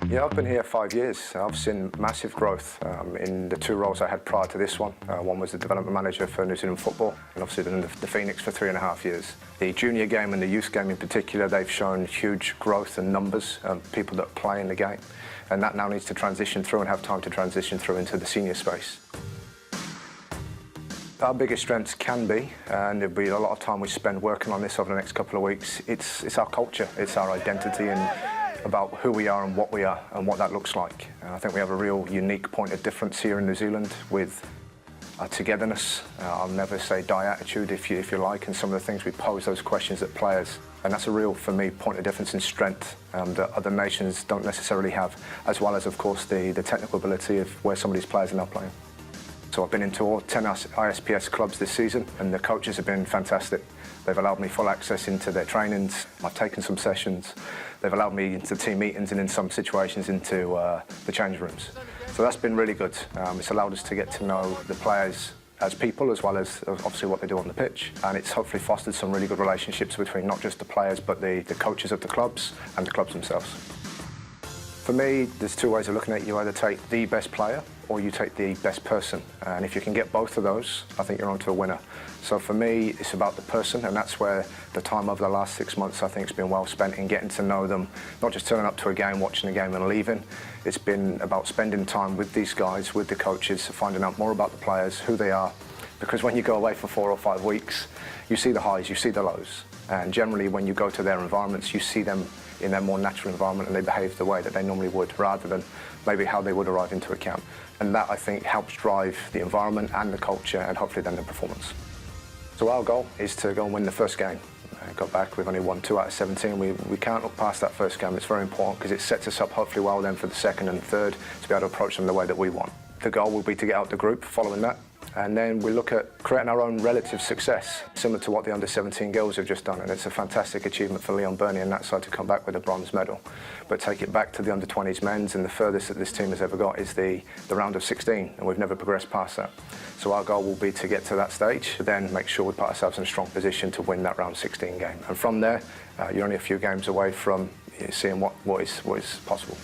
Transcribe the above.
Yeah, I've been here 5 years. I've seen massive growth in the two roles I had prior to this one. One was the development manager for New Zealand football, and obviously then the Phoenix for 3.5 years. The junior game and the youth game in particular, they've shown huge growth and numbers of people that play in the game. And that now needs to transition through and have time to transition through into the senior space. Our biggest strengths can be, and there'll be a lot of time we spend working on this over the next couple of weeks, it's our culture, it's our identity, and about who we are and what we are and what that looks like. And I think we have a real unique point of difference here in New Zealand with our togetherness. I'll never say die attitude if you like, and some of the things we pose those questions at players. And that's a real, for me, point of difference in strength that other nations don't necessarily have, as well as, of course, the technical ability of where some of these players are now playing. So I've been into all 10 ISPS clubs this season, and the coaches have been fantastic. They've allowed me full access into their trainings. I've taken some sessions. They've allowed me into team meetings and in some situations into the change rooms. So that's been really good. It's allowed us to get to know the players as people, as well as obviously what they do on the pitch. And it's hopefully fostered some really good relationships between not just the players, but the coaches of the clubs and the clubs themselves. For me, there's two ways of looking at it. You either take the best player or you take the best person. And if you can get both of those, I think you're on to a winner. So for me, it's about the person, and that's where the time over the last 6 months, I think, has been well spent in getting to know them, not just turning up to a game, watching a game and leaving. It's been about spending time with these guys, with the coaches, finding out more about the players, who they are. Because when you go away for 4 or 5 weeks, you see the highs, you see the lows. And generally, when you go to their environments, you see them in their more natural environment and they behave the way that they normally would, rather than maybe how they would arrive into a camp. And that, I think, helps drive the environment and the culture and hopefully then the performance. So our goal is to go and win the first game. Got back, we've only won 2 out of 17. We can't look past that first game. It's very important because it sets us up hopefully well then for the second and third to be able to approach them the way that we want. The goal will be to get out the group following that. And then we look at creating our own relative success, similar to what the under-17 girls have just done. And it's a fantastic achievement for Leon Burney and that side to come back with a bronze medal. But take it back to the under-20s men's, and the furthest that this team has ever got is the round of 16, and we've never progressed past that. So our goal will be to get to that stage, then make sure we put ourselves in a strong position to win that round 16 game. And from there, you're only a few games away from seeing what is possible.